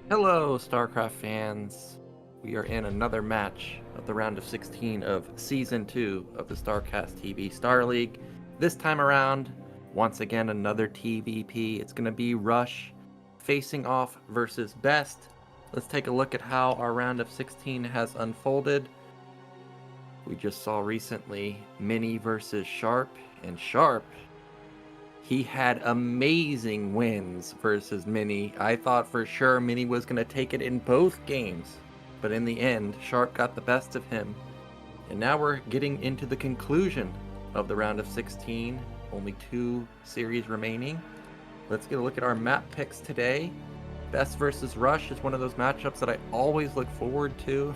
Hello, StarCraft fans. We are in another match of the round of 16 of Season 2 of the StarCastTV Star League. This time around, once again, another TVP. It's going to be Rush facing off versus Best. Let's take a look at how our round of 16 has unfolded. We just saw recently Mini versus Sharp, and Sharp, he had amazing wins versus Mini. I thought for sure Mini was going to take it in both games, but in the end, Sharp got the best of him. And now we're getting into the conclusion of the round of 16. Only 2 series remaining. Let's get a look at our map picks today. Best versus Rush is one of those matchups that I always look forward to.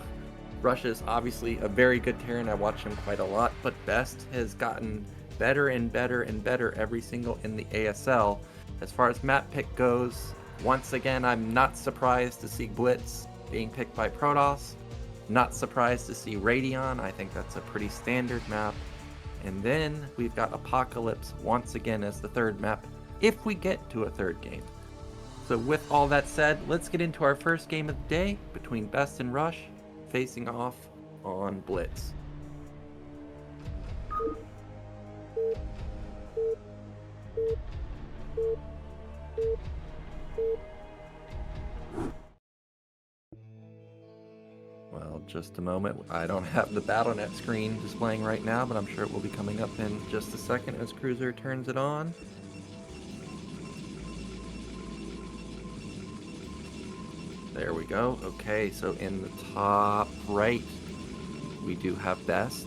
Rush is obviously a very good Terran. I watch him quite a lot, but Best has gotten better and better and better every single in the ASL. As far as map pick goes, once again, I'm not surprised to see Blitz being picked by Protoss. Not surprised to see Radion. I think that's a pretty standard map. And then we've got Apocalypse once again as the third map, if we get to a third game. So with all that said, let's get into our first game of the day between Best and Rush, facing off on Blitz. Well, just a moment. I don't have the BattleNet screen displaying right now, but I'm sure it will be coming up in just a second as Cruiser turns it on. There we go. Okay, so in the top right, we do have Best.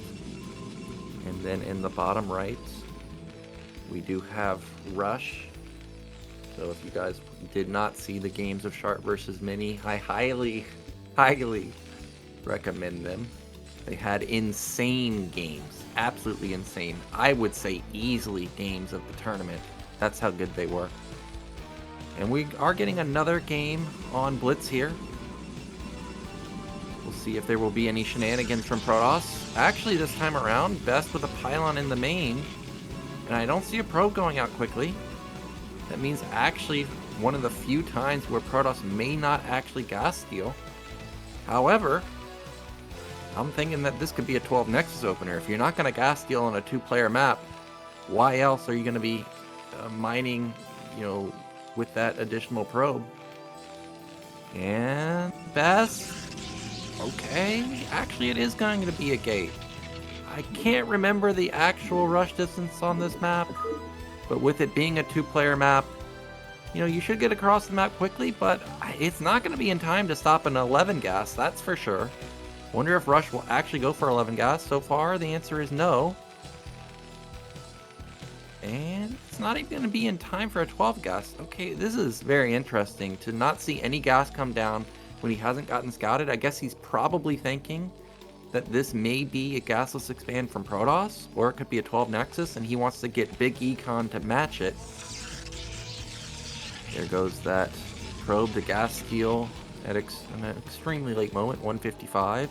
And then in the bottom right, we do have Rush. So if you guys did not see the games of Sharp versus Mini, I highly recommend them. They had insane games. Absolutely insane. I would say easily games of the tournament. That's how good they were. And we are getting another game on Blitz here. We'll see if there will be any shenanigans from Protoss. Actually, this time around, Best with a pylon in the main. And I don't see a probe going out quickly. That means actually one of the few times where Protoss may not actually gas steal. However, I'm thinking that this could be a 12 Nexus opener. If you're not going to gas steal on a 2-player map, why else are you going to be mining, with that additional probe? And Best, okay, actually it is going to be a gate. I can't remember the actual rush distance on this map, but with it being a 2-player map, you should get across the map quickly, but it's not going to be in time to stop an 11 gas, that's for sure. Wonder if Rush will actually go for 11 gas. So far, the answer is no. And it's not even going to be in time for a 12 gas. Okay, this is very interesting to not see any gas come down when he hasn't gotten scouted. I guess he's probably thinking that this may be a gasless expand from Protoss, or it could be a 12 Nexus, and he wants to get big econ to match it. There goes that probe to gas steal at an extremely late moment, 155.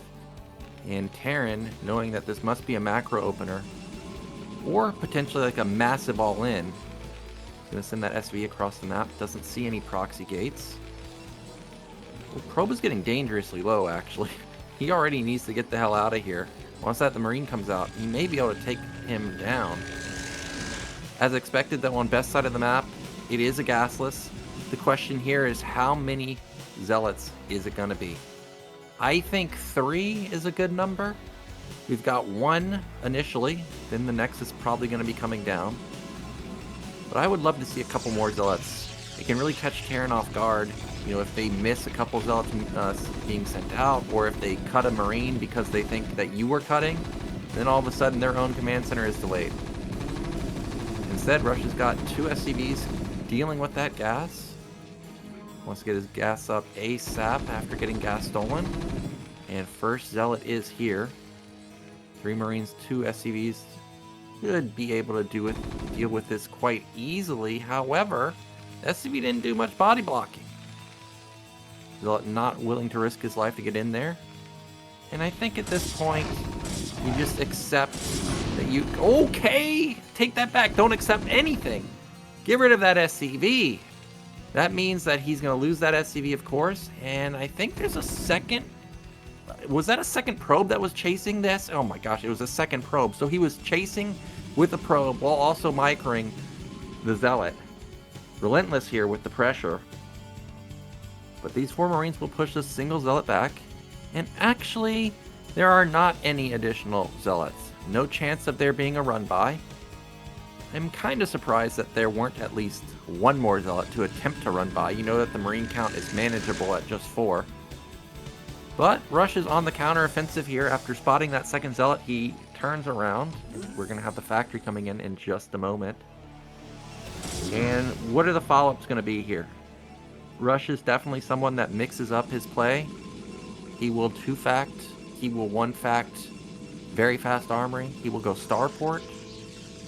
And Terran, knowing that this must be a macro opener, or potentially like a massive all-in, gonna send that SV across the map. Doesn't see any proxy gates. Well, probe is getting dangerously low, actually. He already needs to get the hell out of here. Once the Marine comes out, he may be able to take him down. As expected, though, on Best side of the map, it is a gasless. The question here is how many Zealots is it gonna be? I think 3 is a good number. We've got 1 initially, then the next is probably going to be coming down. But I would love to see a couple more Zealots. It can really catch Terran off guard, if they miss a couple Zealots being sent out, or if they cut a Marine because they think that you were cutting, then all of a sudden their own command center is delayed. Instead, Rush has got 2 SCVs dealing with that gas. Wants to get his gas up ASAP after getting gas stolen. And first Zealot is here. 3 Marines, 2 SCVs. Should be able to deal with this quite easily. However, SCV didn't do much body blocking. Zealot not willing to risk his life to get in there. And I think at this point, you just accept that you... Okay! Take that back. Don't accept anything. Get rid of that SCV. That means that he's going to lose that SCV, of course, and I think there's a second... Was that a second probe that was chasing this? Oh my gosh, it was a second probe. So he was chasing with a probe while also microing the Zealot. Relentless here with the pressure. But these 4 Marines will push this single Zealot back. And actually, there are not any additional Zealots. No chance of there being a run by. I'm kind of surprised that there weren't at least one more Zealot to attempt to run by. You know that the Marine count is manageable at just 4. But Rush is on the counter-offensive here. After spotting that second Zealot, he turns around. We're going to have the factory coming in just a moment. And what are the follow-ups going to be here? Rush is definitely someone that mixes up his play. He will 2-fact. He will 1-fact very fast armory. He will go Starport.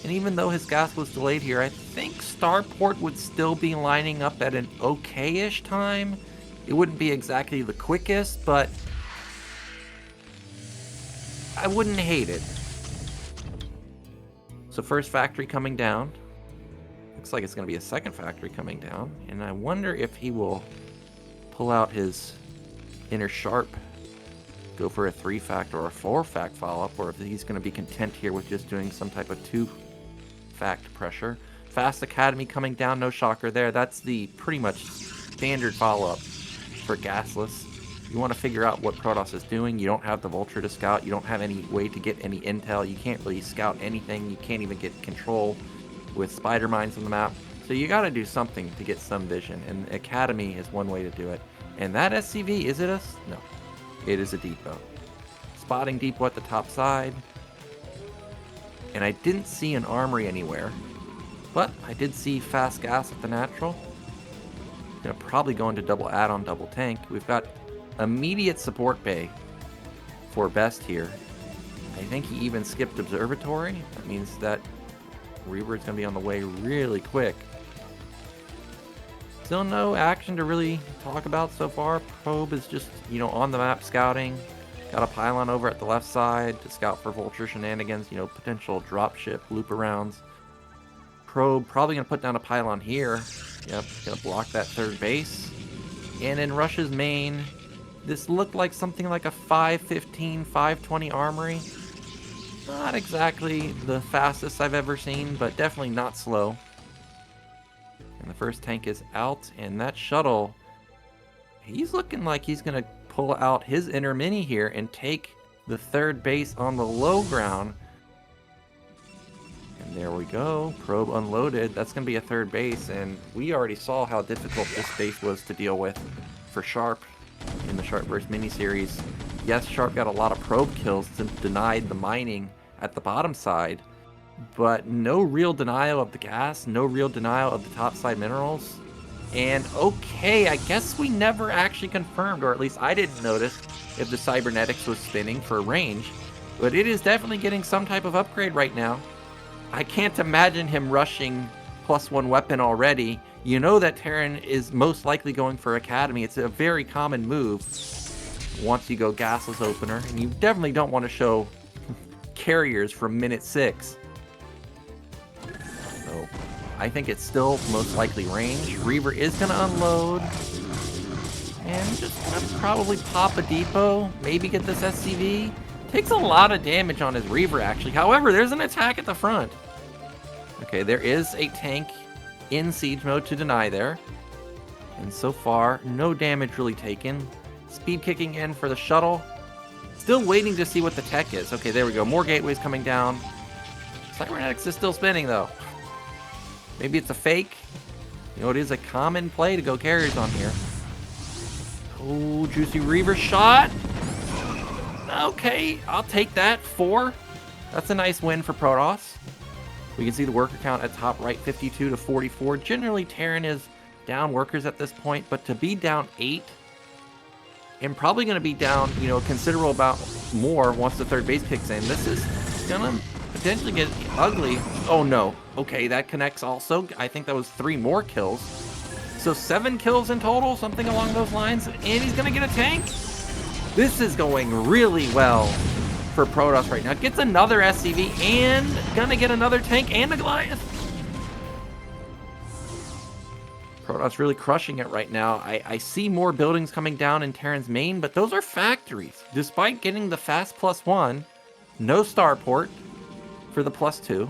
And even though his gas was delayed here, I think Starport would still be lining up at an okay-ish time. It wouldn't be exactly the quickest, but I wouldn't hate it. So first factory coming down. Looks like it's going to be a second factory coming down. And I wonder if he will pull out his inner sharp, go for a 3-fact or a 4-fact follow-up, or if he's going to be content here with just doing some type of 2-fact pressure. Fast Academy coming down, no shocker there. That's the pretty much standard follow-up for gasless. You want to figure out what Protoss is doing. You don't have the Vulture to scout. You don't have any way to get any intel. You can't really scout anything. You can't even get control with spider mines on the map. So you got to do something to get some vision, and Academy is one way to do it. And that SCV, is it a... No. It is a depot. Spotting depot at the top side. And I didn't see an armory anywhere, but I did see fast gas at the natural. Gonna probably go into double add-on, double tank. We've got immediate support bay for best here. I think he even skipped observatory. That means that Reaver is gonna be on the way really quick. Still no action to really talk about so far. Probe is just, you know, on the map scouting. Got a pylon over at the left side to scout for Vulture shenanigans, you know, potential dropship loop arounds. Probe probably gonna put down a pylon here. Yep, gonna block that third base. And in Rush's main, this looked like something like a 515, 520 armory. Not exactly the fastest I've ever seen, but definitely not slow. And the first tank is out, and that shuttle, he's looking like he's gonna pull out his inner mini here and take the third base on the low ground. And there we go, probe unloaded. That's going to be a third base, and we already saw how difficult this base was to deal with for Sharp in the Sharp Burst miniseries. Yes, Sharp got a lot of probe kills and denied the mining at the bottom side, but no real denial of the gas, no real denial of the top side minerals. And okay, I guess we never actually confirmed, or at least I didn't notice, if the cybernetics was spinning for range, but it is definitely getting some type of upgrade right now. I can't imagine him rushing +1 weapon already. You know that Terran is most likely going for Academy. It's a very common move once you go gasless opener, and you definitely don't want to show carriers from minute 6. So I think it's still most likely range. Reaver is going to unload, and just going to probably pop a depot, maybe get this SCV. Takes a lot of damage on his Reaver, actually. However, there's an attack at the front. Okay, there is a tank in siege mode to deny there. And so far, no damage really taken. Speed kicking in for the shuttle. Still waiting to see what the tech is. Okay, there we go. More gateways coming down. Cybernetics is still spinning, though. Maybe it's a fake. You know, it is a common play to go carriers on here. Oh, juicy Reaver shot. Okay, I'll take that. 4. That's a nice win for Protoss. We can see the worker count at top right, 52 to 44. Generally, Terran is down workers at this point, but to be down 8, and probably going to be down, you know, a considerable amount more once the third base kicks in. This is going to potentially get ugly. Oh, no. Okay, that connects also. I think that was 3 more kills. So 7 kills in total, something along those lines. And he's going to get a tank. This is going really well for Protoss right now. Gets another SCV and gonna get another tank and a Goliath. Protoss really crushing it right now. I see more buildings coming down in Terran's main, but those are factories. Despite getting the fast +1, no starport for the +2.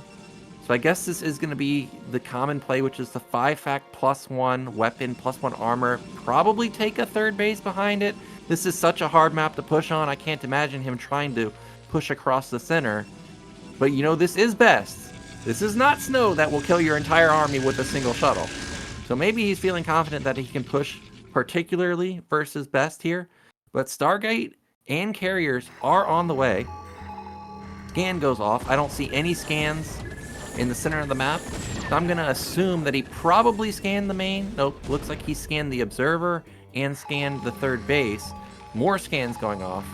So I guess this is going to be the common play, which is the 5-fact +1 weapon, +1 armor. Probably take a third base behind it. This is such a hard map to push on. I can't imagine him trying to push across the center. But you know, this is best. This is not snow that will kill your entire army with a single shuttle. So maybe he's feeling confident that he can push particularly versus best here. But Stargate and carriers are on the way. Scan goes off. I don't see any scans in the center of the map. So I'm going to assume that he probably scanned the main. Nope, looks like he scanned the observer and scanned the third base. More scans going off.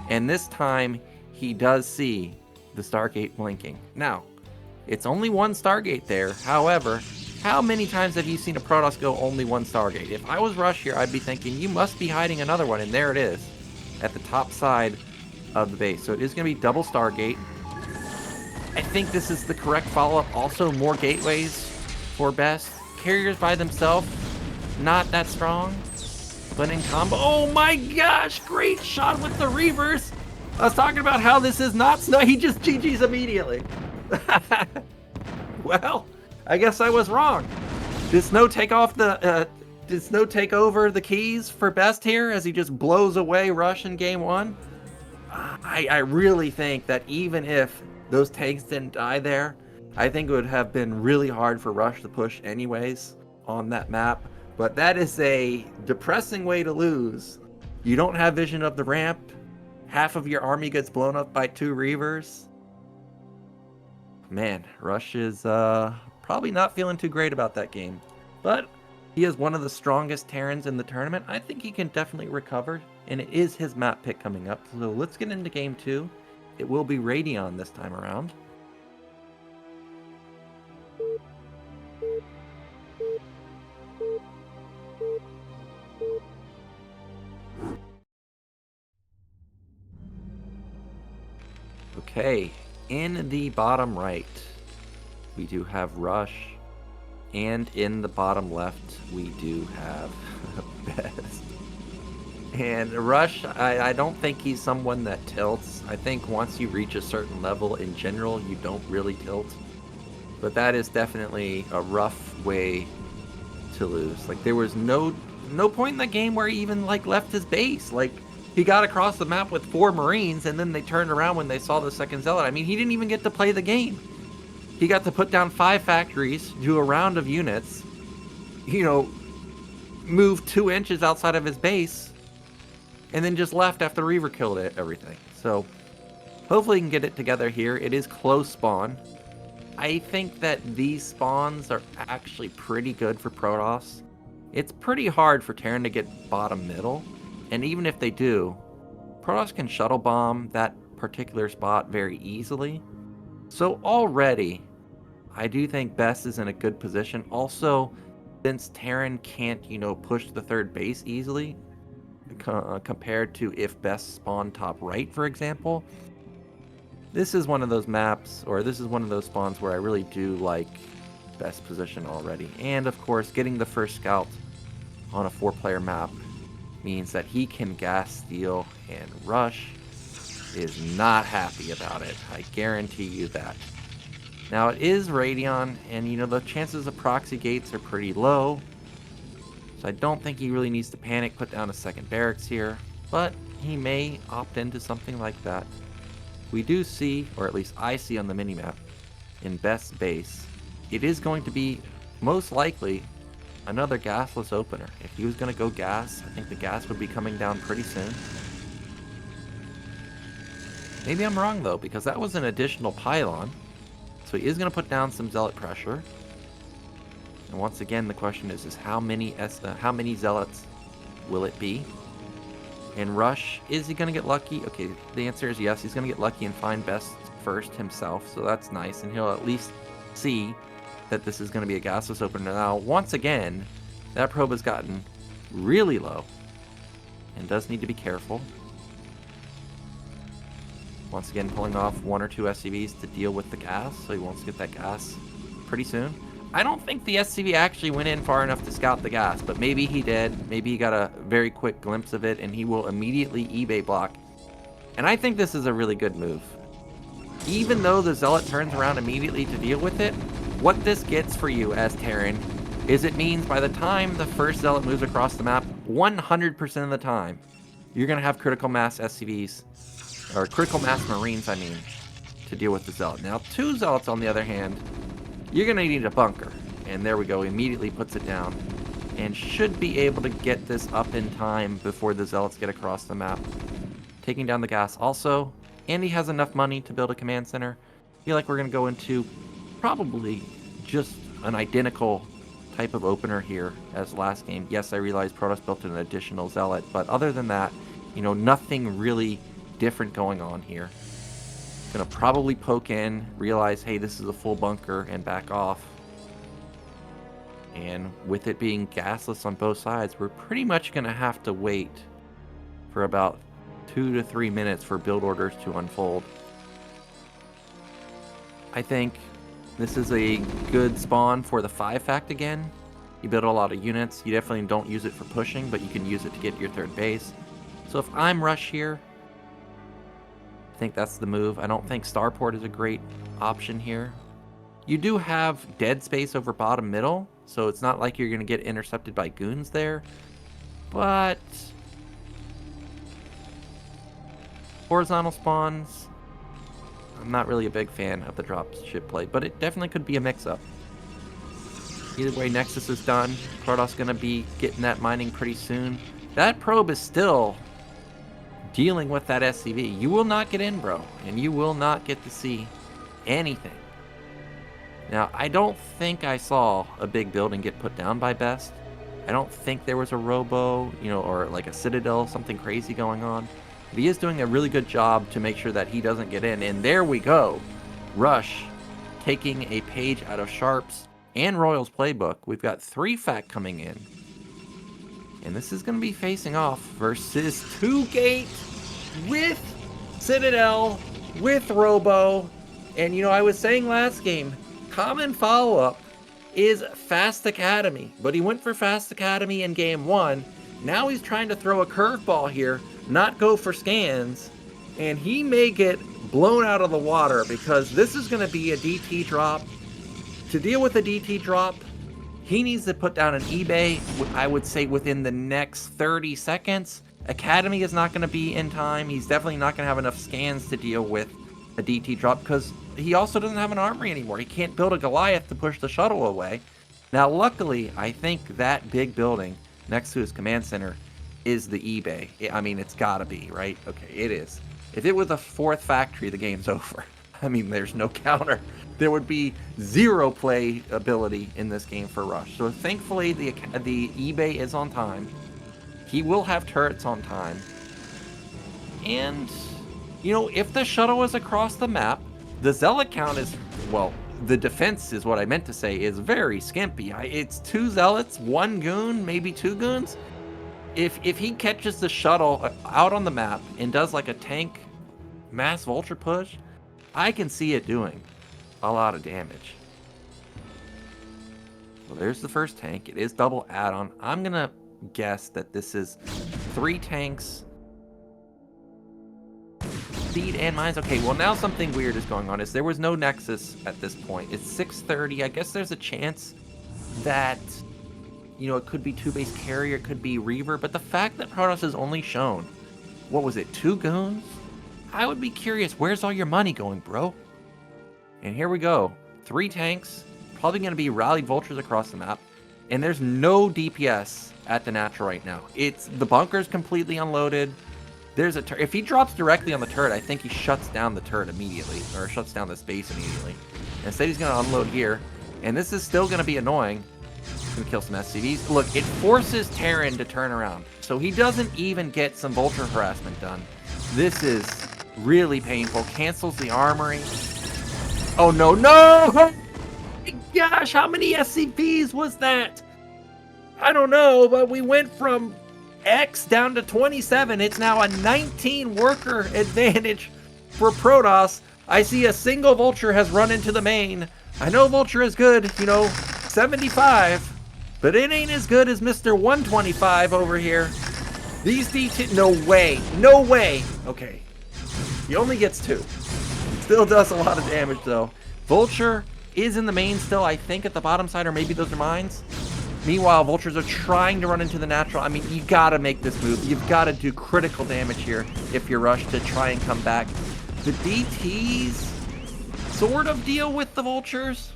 And this time, he does see the Stargate blinking. Now, it's only one Stargate there. However, how many times have you seen a Protoss go only one Stargate? If I was Rush here, I'd be thinking, you must be hiding another one. And there it is, at the top side of the base. So it is going to be double Stargate. I think this is the correct follow-up. Also, more gateways for best. Carriers by themselves, not that strong. But in combo, oh my gosh, great shot with the reverse. I was talking about how this is not snow. He just GG's immediately. Well, I guess I was wrong. Did Snow take off the? Did Snow take over the keys for best here as he just blows away Rush in game one? I really think that even if those tanks didn't die there, I think it would have been really hard for Rush to push anyways on that map. But that is a depressing way to lose. You don't have vision of the ramp. Half of your army gets blown up by 2 Reavers. Man, Rush is probably not feeling too great about that game. But he is one of the strongest Terrans in the tournament. I think he can definitely recover. And it is his map pick coming up. So let's get into game 2. It will be Radion this time around. Okay, in the bottom right, we do have Rush, and in the bottom left, we do have Best. And Rush, I don't think he's someone that tilts. I think once you reach a certain level in general, you don't really tilt. But that is definitely a rough way to lose. Like, there was no point in that game where he even left his base. Like, he got across the map with 4 Marines, and then they turned around when they saw the second Zealot. I mean, he didn't even get to play the game. He got to put down 5 factories, do a round of units, move 2 inches outside of his base, and then just left after Reaver killed everything. So, hopefully he can get it together here. It is close spawn. I think that these spawns are actually pretty good for Protoss. It's pretty hard for Terran to get bottom middle. And even if they do, Protoss can shuttle bomb that particular spot very easily. So already, I do think Best is in a good position. Also, since Terran can't, push the third base easily, compared to if Best spawned top right, for example, this is one of those maps, or this is one of those spawns where I really do like Best position already. And of course, getting the first scout on a 4-player map means that he can gas steal, and Rush is not happy about it. I guarantee you that. Now, it is Radion, and the chances of proxy gates are pretty low, so I don't think he really needs to panic, put down a second barracks here, but he may opt into something like that. We do see, or at least I see on the minimap, in Best's base, it is going to be most likely another gasless opener. If he was going to go gas, I think the gas would be coming down pretty soon. Maybe I'm wrong though, because that was an additional pylon. So he is going to put down some Zealot pressure. And once again, the question is how many Zealots will it be? And Rush, is he going to get lucky? Okay, the answer is yes. He's going to get lucky and find Best first himself. So that's nice. And he'll at least see that this is going to be a gasless opener. Now, once again, that probe has gotten really low and does need to be careful. Once again, pulling off 1 or 2 SCVs to deal with the gas, so he wants to get that gas pretty soon. I don't think the SCV actually went in far enough to scout the gas, but maybe he did. Maybe he got a very quick glimpse of it, and he will immediately eBay block. And I think this is a really good move. Even though the Zealot turns around immediately to deal with it, what this gets for you as Terran is it means by the time the first Zealot moves across the map, 100% of the time, you're going to have critical mass SCVs, or critical mass Marines, I mean, to deal with the Zealot. Now, 2 Zealots, on the other hand, you're going to need a bunker. And there we go, immediately puts it down. And should be able to get this up in time before the Zealots get across the map. Taking down the gas also. And he has enough money to build a command center. I feel like we're going to go into probably just an identical type of opener here as last game. Yes, I realize Protoss built an additional Zealot, but other than that, you know, nothing really different going on here. Gonna probably poke in, realize, hey, this is a full bunker, and back off. And with it being gasless on both sides, we're pretty much gonna have to wait for about 2 to 3 minutes for build orders to unfold. I think this is a good spawn for the 5-fact again. You build a lot of units. You definitely don't use it for pushing, but you can use it to get to your 3rd base. So if I'm rush here, I think that's the move. I don't think Starport is a great option here. You do have dead space over bottom middle, so it's not like you're going to get intercepted by goons there. But horizontal spawns, I'm not really a big fan of the drop ship play, but it definitely could be a mix-up. Either way, Nexus is done. Protoss going to be getting that mining pretty soon. That probe is still dealing with that SCV. You will not get in, bro, and you will not get to see anything. Now, I don't think I saw a big building get put down by Best. I don't think there was a robo, you know, or like a citadel, something crazy going on. But he is doing a really good job to make sure that he doesn't get in. And there we go. Rush taking a page out of Sharp's and Royal's playbook. We've got 3-fact coming in. And this is going to be facing off versus 2-gate with Citadel, with Robo. And, you know, I was saying last game, common follow-up is Fast Academy. But he went for Fast Academy in game 1. Now he's trying to throw a curveball here, not go for scans. And he may get blown out of the water because this is going to be a DT drop. To deal with a DT drop, he needs to put down an eBay, I would say, within the next 30 seconds. Academy is not going to be in time. He's definitely not going to have enough scans to deal with a DT drop because he also doesn't have an armory anymore. He can't build a Goliath to push the shuttle away. Now, luckily, I think that big building next to his command center is the eBay. I mean, it's got to be, right? Okay, it is. If it was a 4th factory, the game's over. I mean, there's no counter. There would be 0 play ability in this game for Rush. So thankfully, the eBay is on time. He will have turrets on time. And, you know, if the shuttle is across the map, the Zealot count is, well, the defense is what I meant to say, is very skimpy. It's 2 Zealots, 1 goon, maybe 2 goons. If he catches the shuttle out on the map and does like a tank mass vulture push, I can see it doing a lot of damage. Well, there's the first tank. It is double add-on. I'm going to guess that this is 3 tanks, speed and mines. Okay, well now something weird is going on. There was no Nexus at this point. It's 6:30. I guess there's a chance that, you know, it could be 2-base carrier, it could be Reaver, but the fact that Protoss has only shown, what was it, 2 goons? I would be curious, where's all your money going, bro? And here we go. 3 tanks, probably going to be rallied vultures across the map, and there's no DPS at the natural right now. The bunker's completely unloaded. There's a if he drops directly on the turret, I think he shuts down the turret immediately, or shuts down this base immediately. Instead, he's going to unload here, and this is still going to be annoying. He's going to kill some SCVs. Look, it forces Terran to turn around, so he doesn't even get some vulture harassment done. This is really painful. Cancels the armory. Oh, no, no! Oh my gosh, how many SCVs was that? I don't know, but we went from X down to 27. It's now a 19 worker advantage for Protoss. I see a single vulture has run into the main. I know vulture is good, you know, 75, but it ain't as good as Mr. 125 over here. These DT, no way, no way. Okay, he only gets 2. Still does a lot of damage though. Vulture is in the main still, I think, at the bottom side, or maybe those are mines. Meanwhile, Vultures are trying to run into the natural. I mean, you gotta make this move. You've gotta do critical damage here if you're rushed to try and come back. The DTs sort of deal with the Vultures,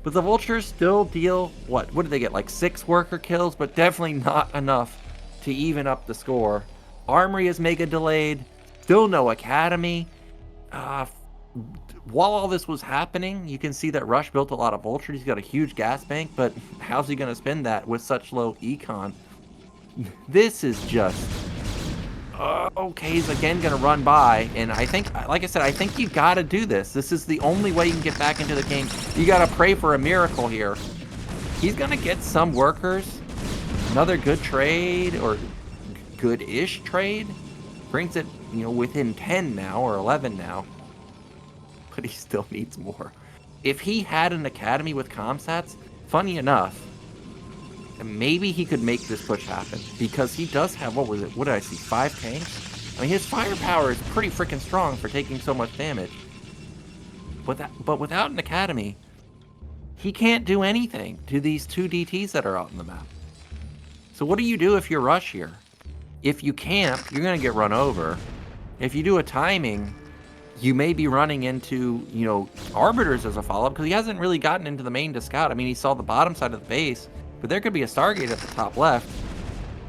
but the Vultures still deal, what do they get, like 6 worker kills, but definitely not enough to even up the score. Armory is mega delayed, still no Academy. While all this was happening, you can see that Rush built a lot of Vultures. He's got a huge gas bank, but how's he going to spend that with such low econ? This is just... okay, he's again going to run by, and I think, like I said, I think you got to do this. This is the only way you can get back into the game. You got to pray for a miracle here. He's going to get some workers. Another good trade, or good-ish trade. Brings it, within 10 now, or 11 now. But he still needs more. If he had an Academy with Comsats, funny enough, maybe he could make this push happen. Because he does have, what did I see, 5 tanks? I mean, his firepower is pretty freaking strong for taking so much damage. But without an Academy, he can't do anything to these 2 DTs that are out in the map. So what do you do if you're Rush here? If you camp, you're going to get run over. If you do a timing, you may be running into, Arbiters as a follow-up, because he hasn't really gotten into the main to scout. I mean, he saw the bottom side of the base, but there could be a Stargate at the top left.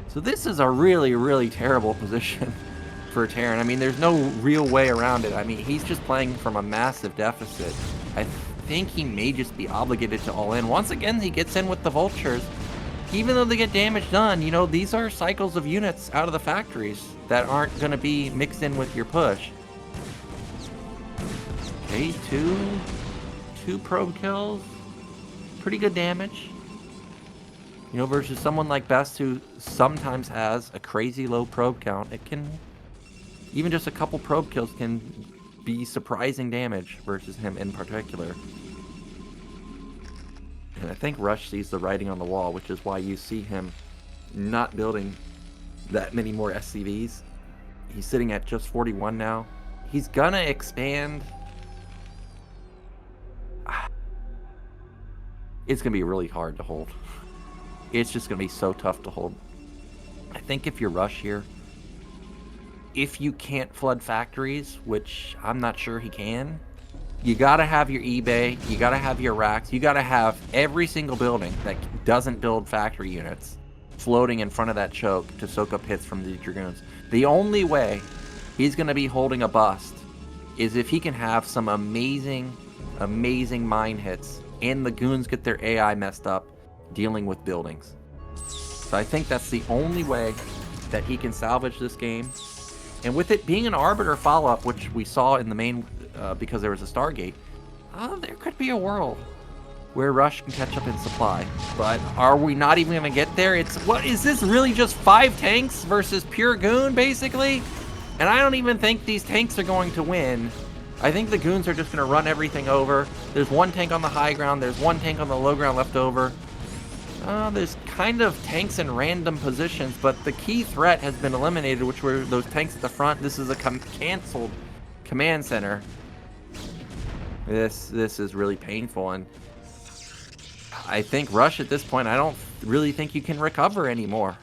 So this is a really, really terrible position for Terran. I mean, there's no real way around it. I mean, he's just playing from a massive deficit. I think he may just be obligated to all in. Once again, he gets in with the Vultures. Even though they get damage done, these are cycles of units out of the factories that aren't going to be mixed in with your push. Okay, two probe kills. Pretty good damage. Versus someone like Best who sometimes has a crazy low probe count. It can, even just a couple probe kills can be surprising damage versus him in particular. And I think Rush sees the writing on the wall, which is why you see him not building that many more SCVs. He's sitting at just 41 now. He's gonna expand. It's gonna be really hard to hold. It's just gonna be so tough to hold. I think if you're Rush here, if you can't flood factories, which I'm not sure he can, you gotta have your eBay, you gotta have your racks, you gotta have every single building that doesn't build factory units floating in front of that choke to soak up hits from the Dragoons. The only way he's gonna be holding a bust is if he can have some amazing, amazing mine hits and the goons get their AI messed up dealing with buildings. So I think that's the only way that he can salvage this game. And with it being an Arbiter follow-up, which we saw in the main because there was a Stargate, there could be a world where Rush can catch up in supply. But are we not even going to get there? What is this, really just 5 tanks versus pure goon, basically? And I don't even think these tanks are going to win. I think the goons are just going to run everything over. There's 1 tank on the high ground, there's 1 tank on the low ground left over. There's kind of tanks in random positions, but the key threat has been eliminated, which were those tanks at the front. This is a canceled command center. This is really painful, and I think Rush at this point, I don't really think you can recover anymore.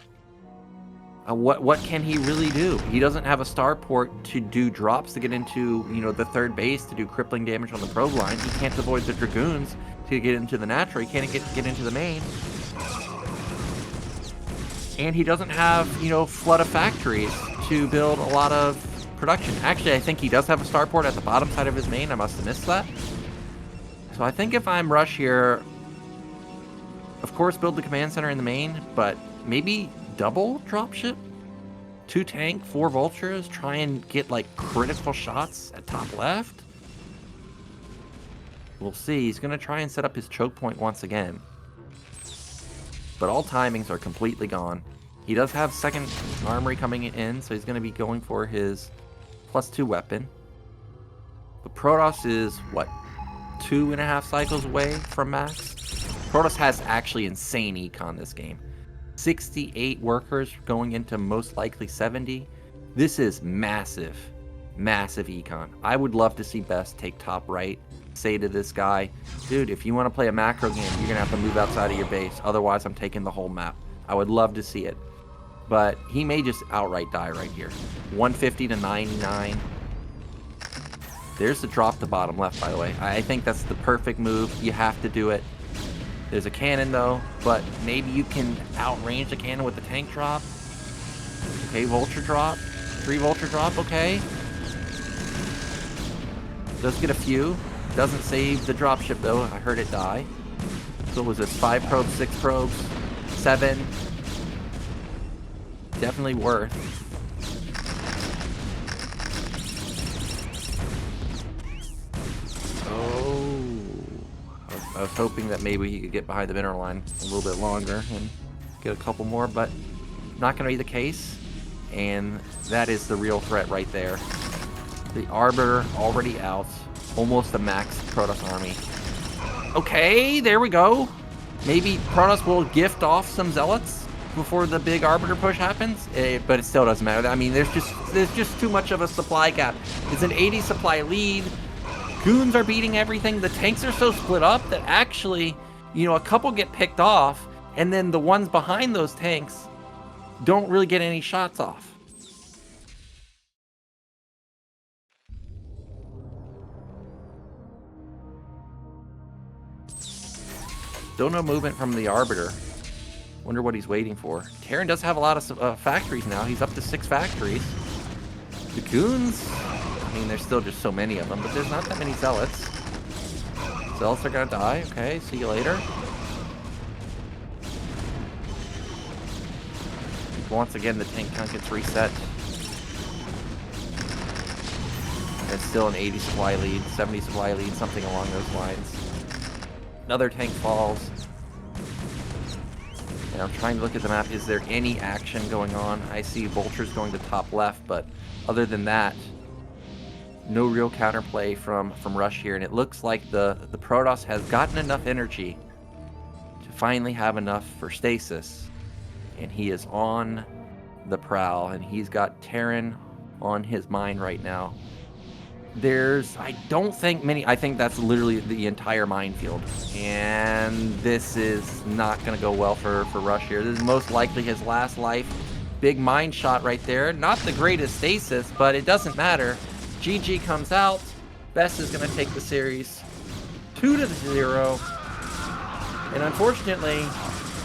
What can he really do? He doesn't have a starport to do drops to get into, the third base to do crippling damage on the probe line. He can't avoid the Dragoons to get into the natural. He can't get into the main. And he doesn't have, flood of factories to build a lot of production. Actually, I think he does have a starport at the bottom side of his main. I must have missed that. So I think if I'm Rush here, of course, build the command center in the main, but maybe double dropship? 2 tank, 4 vultures, try and get like critical shots at top left? We'll see. He's going to try and set up his choke point once again. But all timings are completely gone. He does have second armory coming in, so he's going to be going for his +2 weapon. But Protoss is, what, 2.5 cycles away from max? Protoss has actually insane econ this game. 68 workers going into most likely 70. This is massive, massive econ. I would love to see Best take top right, say to this guy, dude, if you want to play a macro game, you're going to have to move outside of your base. Otherwise, I'm taking the whole map. I would love to see it. But he may just outright die right here. 150 to 99. There's the drop to bottom left, by the way. I think that's the perfect move. You have to do it. There's a cannon, though, but maybe you can outrange the cannon with the tank drop. Okay, vulture drop. 3 vulture drop, okay. Does get a few. Doesn't save the dropship, though. I heard it die. So was this 5 probes, 6 probes, 7? Definitely worth. I was hoping that maybe he could get behind the mineral line a little bit longer and get a couple more, but not going to be the case. And that is the real threat right there. The Arbiter already out. Almost a max Protoss army. Okay, there we go. Maybe Protoss will gift off some Zealots before the big Arbiter push happens, but it still doesn't matter. I mean, there's just too much of a supply gap. It's an 80 supply lead. Goons are beating everything. The tanks are so split up that actually, you know, a couple get picked off, and then the ones behind those tanks don't really get any shots off. Still no movement from the Arbiter. Wonder what he's waiting for. Terran does have a lot of factories now. He's up to 6 factories. The Goons, I mean, there's still just so many of them, but there's not that many Zealots. Zealots are gonna die. Okay, see you later. Once again, the tank count gets reset. It's still an 80 supply lead, 70 supply lead, something along those lines. Another tank falls. And I'm trying to look at the map. Is there any action going on? I see vultures going to top left, but other than that, no real counterplay from Rush here. And it looks like the Protoss has gotten enough energy to finally have enough for stasis. And he is on the prowl, and he's got Terran on his mind right now. I don't think many, I think that's literally the entire minefield. And this is not going to go well for Rush here. This is most likely his last life. Big mine shot right there. Not the greatest stasis, but it doesn't matter. GG comes out. Best is going to take the series 2-0. And unfortunately,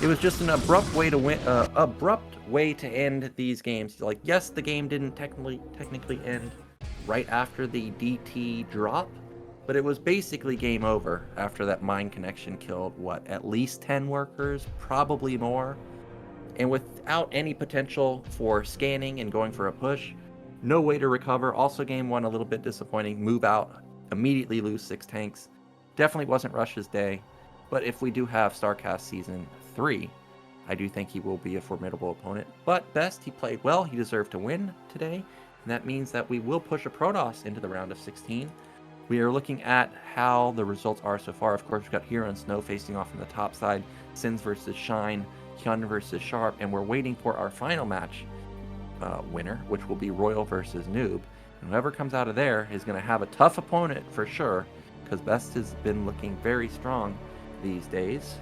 it was just an abrupt way to win, abrupt way to end these games. Like, yes, the game didn't technically end right after the DT drop, but it was basically game over after that mine connection killed, what, at least 10 workers, probably more. And without any potential for scanning and going for a push, no way to recover. Also, game 1 a little bit disappointing. Move out, immediately lose 6 tanks. Definitely wasn't Rush's day. But if we do have StarCast Season 3, I do think he will be a formidable opponent. But Best, he played well. He deserved to win today. And that means that we will push a Protoss into the round of 16. We are looking at how the results are so far. Of course, we've got Hero and Snow facing off on the top side. Sins versus Shine. Hyun versus Sharp. And we're waiting for our final match winner, which will be Royal versus Noob. And whoever comes out of there is going to have a tough opponent for sure, because Best has been looking very strong these days.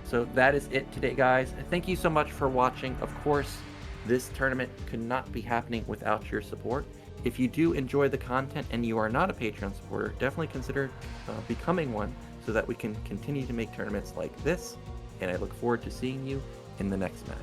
So that is it today, guys. Thank you so much for watching. Of course, this tournament could not be happening without your support. If you do enjoy the content and you are not a Patreon supporter, definitely consider becoming one so that we can continue to make tournaments like this. And I look forward to seeing you in the next match.